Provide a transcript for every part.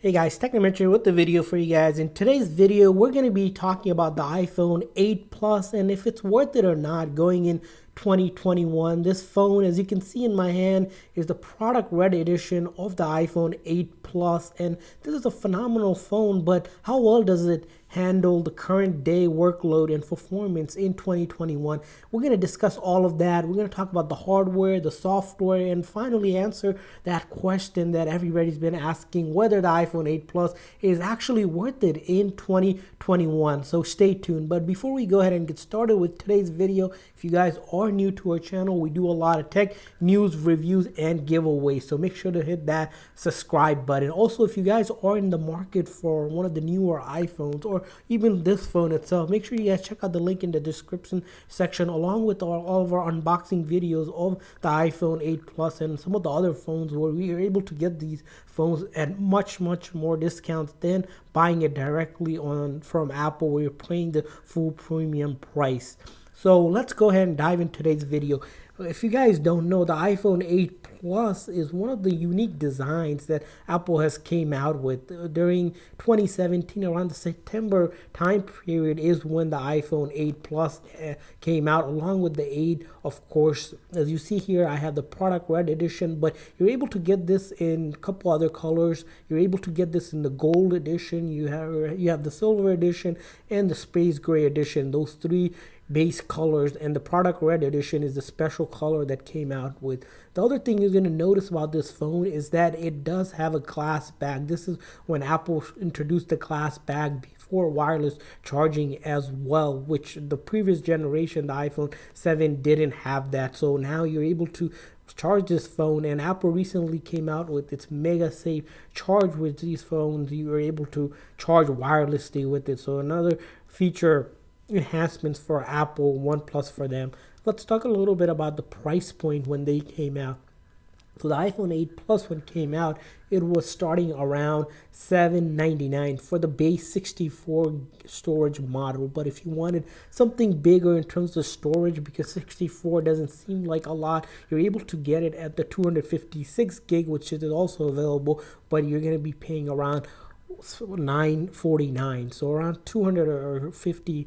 Hey guys, Technometry with the video for you guys. In today's video, we're going to be talking about the iPhone 8 Plus and if it's worth it or not going in 2021. This phone, as you can see in my hand, is the product red edition of the iPhone 8 Plus, and this is a phenomenal phone, but how well does it handle the current day workload and performance in 2021? We're going to discuss all of that. We're going to talk about the hardware, the software, and finally answer that question that everybody's been asking, whether the iPhone 8 Plus is actually worth it in 2021. So stay tuned. But before we go ahead and get started with today's video, if you guys are new to our channel, we do a lot of tech news, reviews, and giveaways. So make sure to hit that subscribe button. Also, if you guys are in the market for one of the newer iPhones or even this phone itself, make sure you guys check out the link in the description section along with all of our unboxing videos of the iPhone 8 Plus and some of the other phones where we are able to get these phones at much more discounts than buying it directly from Apple, where you're paying the full premium price. So let's go ahead and dive into today's video. If you guys don't know, the iPhone 8 Plus is one of the unique designs that Apple has came out with during 2017. Around the September time period is when the iPhone 8 Plus came out, along with the 8. Of course, as you see here, I have the product red edition, but you're able to get this in a couple other colors. You're able to get this in the gold edition. You have the silver edition and the space gray edition. Those three base colors, and the product red edition is the special color that came out with. The other thing you're going to notice about this phone is that it does have a glass bag. This is when Apple introduced the glass bag before wireless charging as well, which the previous generation, the iPhone 7, didn't have that. So now you're able to charge this phone, and Apple recently came out with its mega safe charge with these phones. You are able to charge wirelessly with it. So another feature enhancements for Apple, OnePlus for them. Let's talk a little bit about the price point when they came out. So the iPhone 8 Plus, when it came out, it was starting around $799 for the base 64 storage model. But if you wanted something bigger in terms of storage, because 64 doesn't seem like a lot, you're able to get it at the 256 gig, which is also available, but you're going to be paying around $949, so around $250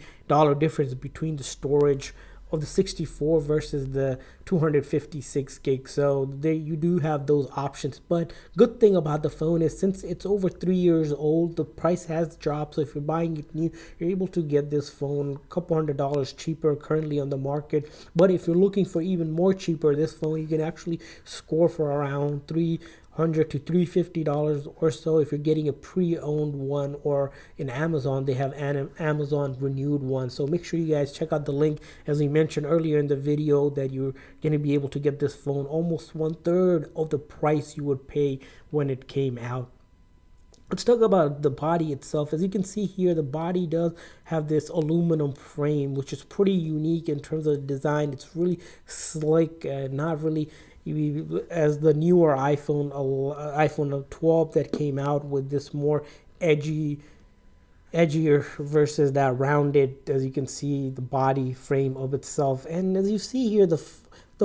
difference between the storage of the 64 versus the 256 gig. So you do have those options. But good thing about the phone is, since it's over 3 years old, the price has dropped. So if you're buying it new, you're able to get this phone a couple $100 cheaper currently on the market. But if you're looking for even more cheaper, this phone you can actually score for around $300 to $350 or so if you're getting a pre-owned one, or in Amazon they have an Amazon renewed one. So make sure you guys check out the link, as we mentioned earlier in the video, that you're going to be able to get this phone almost 1/3 of the price you would pay when it came out. Let's talk about the body itself. As you can see here, the body does have this aluminum frame, which is pretty unique in terms of the design. It's really slick, not really as the newer iPhone 12 that came out with this more edgier versus that rounded, as you can see, the body frame of itself. And as you see here, the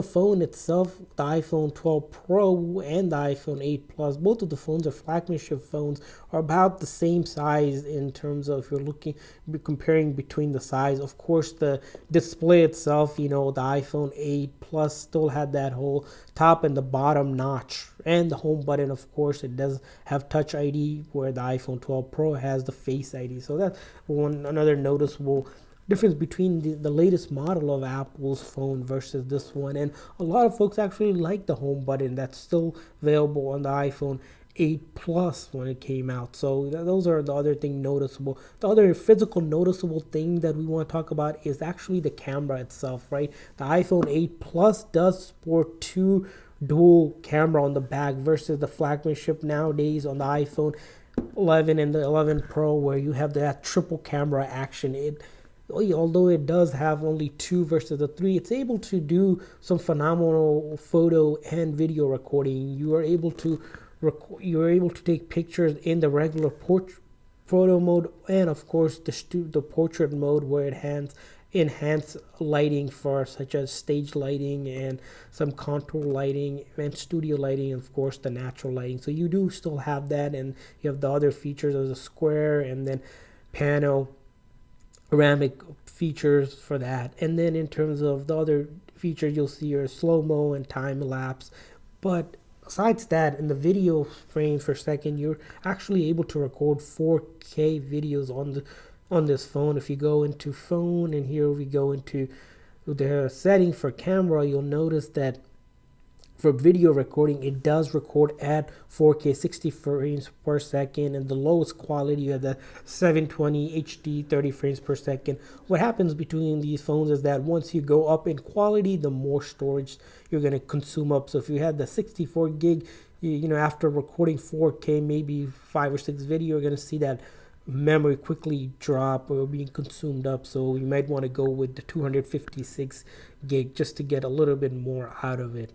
phone itself, the iPhone 12 Pro and the iPhone 8 Plus, both of the phones are flagship phones, are about the same size in terms of, if you're comparing between the size. Of course, the display itself, the iPhone 8 Plus still had that whole top and the bottom notch, and the home button. Of course, it does have Touch ID, where the iPhone 12 Pro has the Face ID. So that's another noticeable difference between the latest model of Apple's phone versus this one. And a lot of folks actually like the home button that's still available on the iPhone 8 Plus when it came out. So those are the other thing noticeable. The other physical noticeable thing that we want to talk about is actually the camera itself, right? The iPhone 8 Plus does sport two dual camera on the back versus the flagship nowadays on the iPhone 11 and the 11 Pro, where you have that triple camera action. Although it does have only two versus the three, it's able to do some phenomenal photo and video recording. You are able to take pictures in the regular photo mode, and of course the portrait mode, where it enhanced lighting for such as stage lighting and some contour lighting and studio lighting, and of course the natural lighting. So you do still have that, and you have the other features of the square and then panoramic features for that. And then in terms of the other features, you'll see your slow-mo and time lapse. But besides that, in the video frame per second, you're actually able to record 4K videos on this phone. If you go into phone, and here we go into the setting for camera, you'll notice that for video recording, it does record at 4K 60 frames per second, and the lowest quality you have the 720 HD 30 frames per second. What happens between these phones is that once you go up in quality, the more storage you're going to consume up. So if you had the 64 gig, after recording 4K, maybe 5 or 6 video, you're going to see that memory quickly drop or being consumed up. So you might want to go with the 256 gig just to get a little bit more out of it.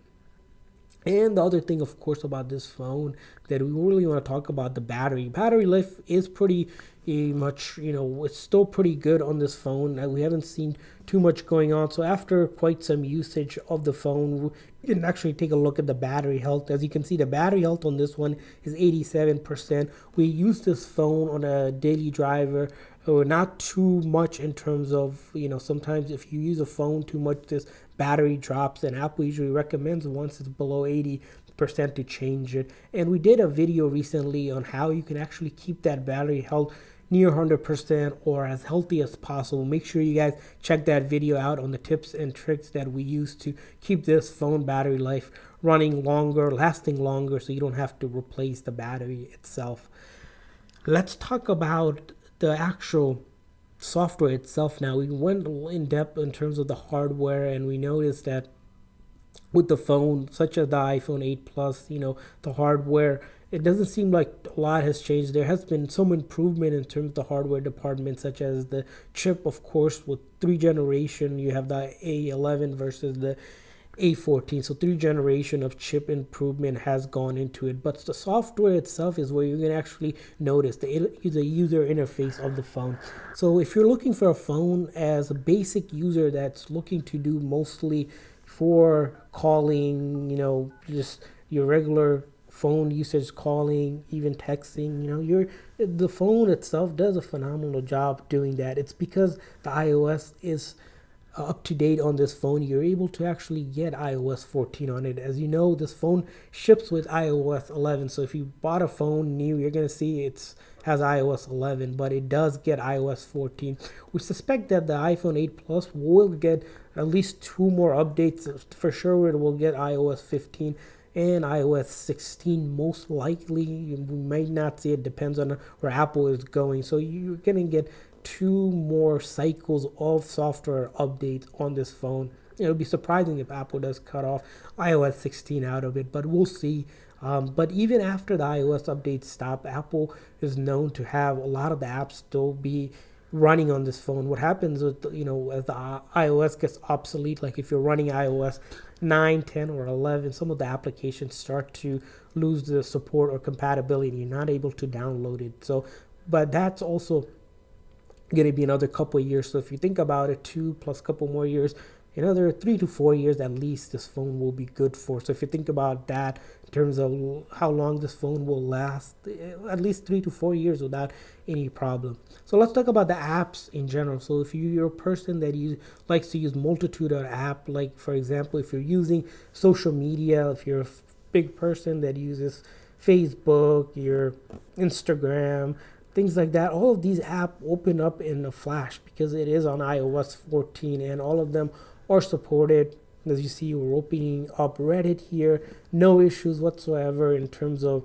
And the other thing, of course, about this phone that we really want to talk about, the battery. Battery life is pretty much, it's still pretty good on this phone. We haven't seen too much going on. So after quite some usage of the phone, you can actually take a look at the battery health. As you can see, the battery health on this one is 87%. We use this phone on a daily driver, or not too much in terms of, sometimes if you use a phone too much, this battery drops, and Apple usually recommends once it's below 80% to change it. And we did a video recently on how you can actually keep that battery health near 100% or as healthy as possible. Make sure you guys check that video out on the tips and tricks that we use to keep this phone battery life running longer, lasting longer, so you don't have to replace the battery itself. Let's talk about the actual software itself now. We went in depth in terms of the hardware, and we noticed that with the phone, such as the iPhone 8 Plus, the hardware, it doesn't seem like a lot has changed. There has been some improvement in terms of the hardware department, such as the chip, of course, with 3 generation. You have the A11 versus the A14, so 3 generation of chip improvement has gone into it. But the software itself is where you can actually notice the user interface of the phone. So if you're looking for a phone as a basic user that's looking to do mostly for calling, just your regular phone usage, calling, even texting, the phone itself does a phenomenal job doing that. It's because the iOS is up to date on this phone. You're able to actually get iOS 14 on it. As you know, this phone ships with iOS 11. So if you bought a phone new, you're going to see it has iOS 11, but it does get iOS 14. We suspect that the iPhone 8 Plus will get at least 2 more updates. For sure, it will get iOS 15 and iOS 16 most likely. We might not see it, depends on where Apple is going. So you're going to get 2 more cycles of software updates on this phone. It would be surprising if Apple does cut off iOS 16 out of it, but we'll see. But even after the iOS updates stop, Apple is known to have a lot of the apps still be running on this phone. What happens with, as the iOS gets obsolete, like if you're running iOS 9, 10, or 11, some of the applications start to lose the support or compatibility. You're not able to download it. So, but that's also going to be another couple of years. So if you think about it, 2 plus couple more years, another 3 to 4 years at least, this phone will be good for. So if you think about that in terms of how long this phone will last, at least 3 to 4 years without any problem. So let's talk about the apps in general. So if you're a person that likes to use multitude of app, like for example, if you're using social media, if you're a big person that uses Facebook, your Instagram, things like that, all of these apps open up in a flash because it is on iOS 14, and all of them are supported. As you see, we're opening up Reddit here, no issues whatsoever in terms of,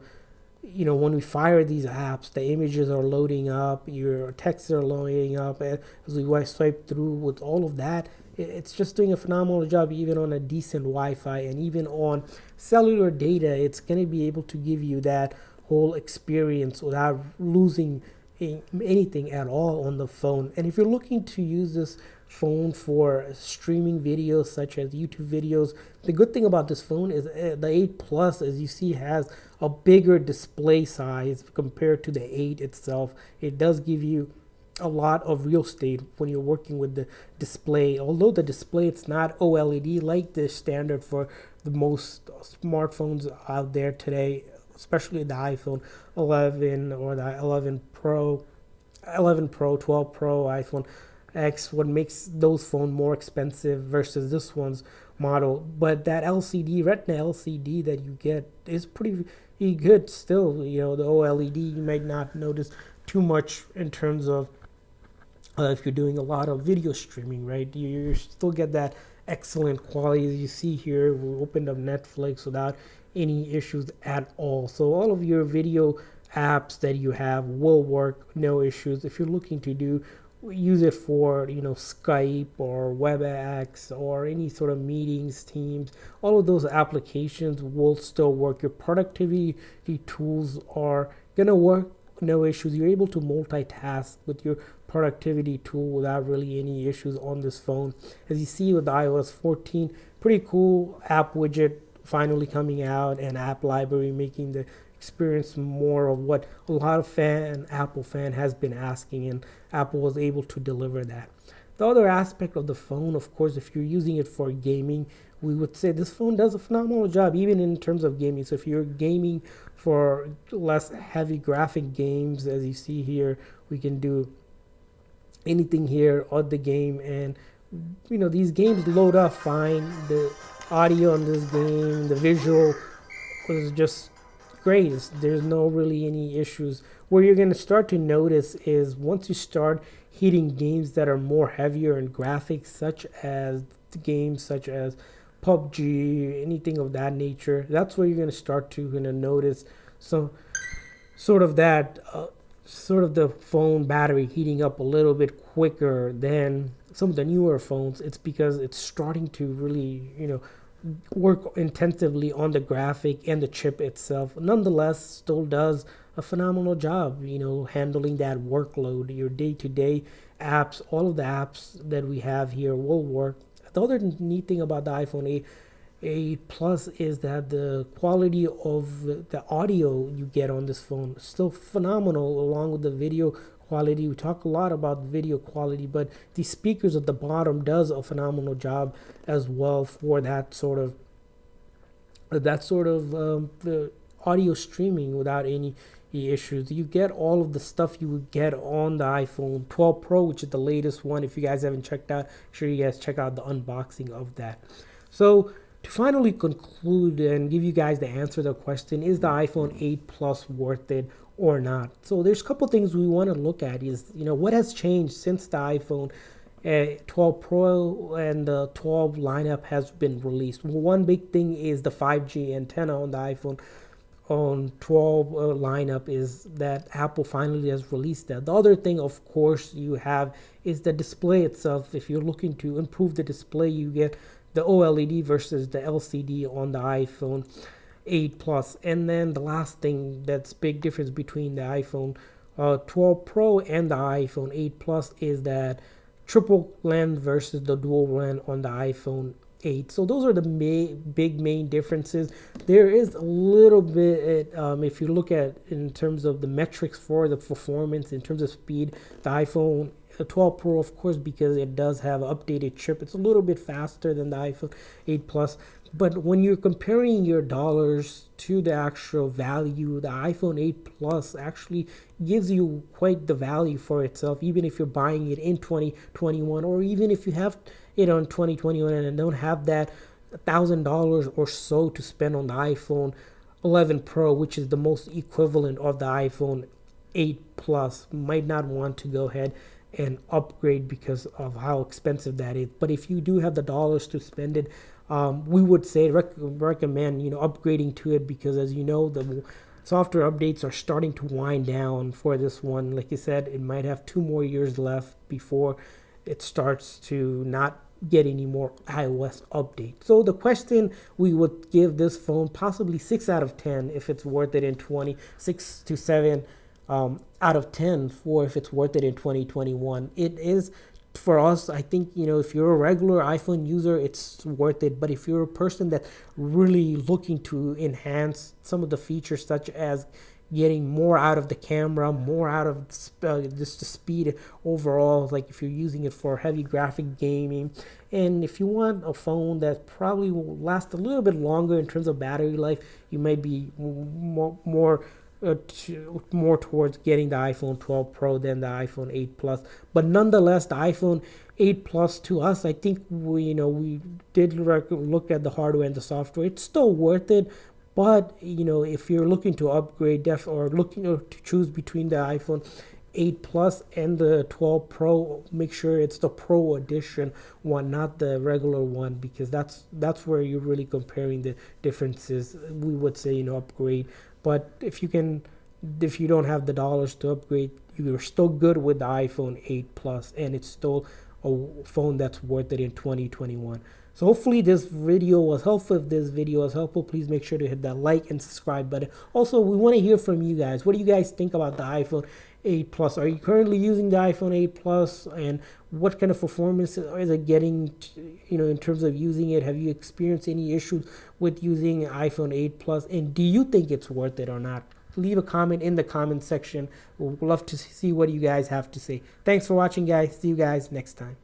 when we fire these apps, the images are loading up, your texts are loading up, as we swipe through with all of that. It's just doing a phenomenal job, even on a decent Wi-Fi, and even on cellular data, it's going to be able to give you that whole experience without losing anything at all on the phone. And if you're looking to use this phone for streaming videos such as YouTube videos, the good thing about this phone is the 8 Plus, as you see, has a bigger display size compared to the 8 itself. It does give you a lot of real estate when you're working with the display. Although the display it's not OLED like the standard for the most smartphones out there today, especially the iPhone 11 or the 11 Pro, 12 Pro, iPhone X. What makes those phones more expensive versus this one's model? But that LCD, Retina LCD that you get is pretty good still. You know, the OLED you might not notice too much in terms of if you're doing a lot of video streaming, right? You still get that excellent quality as you see here. We opened up Netflix without any issues at all. So all of your video apps that you have will work, no issues. If you're looking to use it for, you know, Skype or WebEx or any sort of meetings, Teams, all of those applications will still work. Your productivity tools are gonna work, no issues. You're able to multitask with your productivity tool without really any issues on this phone. As you see with the iOS 14, pretty cool app widget finally coming out, and app library making the experience more of what a lot of Apple fan has been asking, and Apple was able to deliver that. The other aspect of the phone, of course, if you're using it for gaming, we would say this phone does a phenomenal job, even in terms of gaming. So if you're gaming for less heavy graphic games, as you see here, we can do anything here on the game, and you know, these games load up fine. The audio on this game, the visual was just great. There's no really any issues. Where you're going to start to notice is once you start hitting games that are more heavier in graphics, such as games such as PUBG, anything of that nature, that's where you're going to start to notice some sort of that sort of the phone battery heating up a little bit quicker than some of the newer phones. It's because it's starting to really, you know, work intensively on the graphic and the chip itself. Nonetheless, still does a phenomenal job, you know, handling that workload. Your day-to-day apps, all of the apps that we have here will work. The other neat thing about the iPhone 8 Plus is that the quality of the audio you get on this phone is still phenomenal, along with the video quality. We talk a lot about video quality, but the speakers at the bottom does a phenomenal job as well for that sort of the audio streaming without any issues. You get all of the stuff you would get on the iPhone 12 Pro, which is the latest one. If you guys haven't checked out, make sure you guys check out the unboxing of that. So to finally conclude and give you guys the answer to the question, is the iPhone 8 Plus worth it or not? So there's a couple things we want to look at is, you know, what has changed since the iPhone 12 Pro and the 12 lineup has been released. One big thing is the 5G antenna on the iPhone on 12 lineup, is that Apple finally has released that. The other thing, of course, you have is the display itself. If you're looking to improve the display, you get the OLED versus the LCD on the iPhone 8 Plus. And then the last thing that's big difference between the iPhone 12 Pro and the iPhone 8 Plus is that triple lens versus the dual lens on the iPhone 8. So those are the big main differences. There is a little bit, if you look at in terms of the metrics for the performance, in terms of speed, the iPhone 12 Pro, of course, because it does have an updated chip, it's a little bit faster than the iPhone 8 Plus. But when you're comparing your dollars to the actual value, the iPhone 8 Plus actually gives you quite the value for itself, even if you're buying it in 2021, or even if you have it on 2021 and don't have that $1,000 or so to spend on the iPhone 11 Pro, which is the most equivalent of the iPhone 8 Plus. Might not want to go ahead and upgrade because of how expensive that is. But if you do have the dollars to spend it, we would say recommend, you know, upgrading to it, because as you know, the software updates are starting to wind down for this one. Like you said, it might have 2 more years left before it starts to not get any more iOS updates. So the question, we would give this phone possibly 6 out of 10 if it's worth it in 6 to 7 out of 10 for if it's worth it in 2021. It is for us. I think, you know, if you're a regular iPhone user, it's worth it. But if you're a person that's really looking to enhance some of the features, such as getting more out of the camera, more out of just the speed overall, like if you're using it for heavy graphic gaming. And if you want a phone that probably will last a little bit longer in terms of battery life, you might be more towards getting the iPhone 12 Pro than the iPhone 8 Plus. But nonetheless, the iPhone 8 Plus to us, I think we did look at the hardware and the software. It's still worth it. But if you're looking to upgrade or looking to choose between the iPhone 8 Plus and the 12 Pro, make sure it's the Pro Edition one, not the regular one, because that's where you're really comparing the differences. We would say upgrade, but if you don't have the dollars to upgrade, you're still good with the iPhone 8 Plus, and it's still a phone that's worth it in 2021. So hopefully this video was helpful. If this video was helpful, please make sure to hit that like and subscribe button. Also, we want to hear from you guys. What do you guys think about the iPhone 8 Plus? Are you currently using the iPhone 8 Plus, and what kind of performance is it getting, in terms of using it? Have you experienced any issues with using iPhone 8 Plus, and do you think it's worth it or not? Leave a comment in the comment section. We'd love to see what you guys have to say. Thanks for watching, guys. See you guys next time.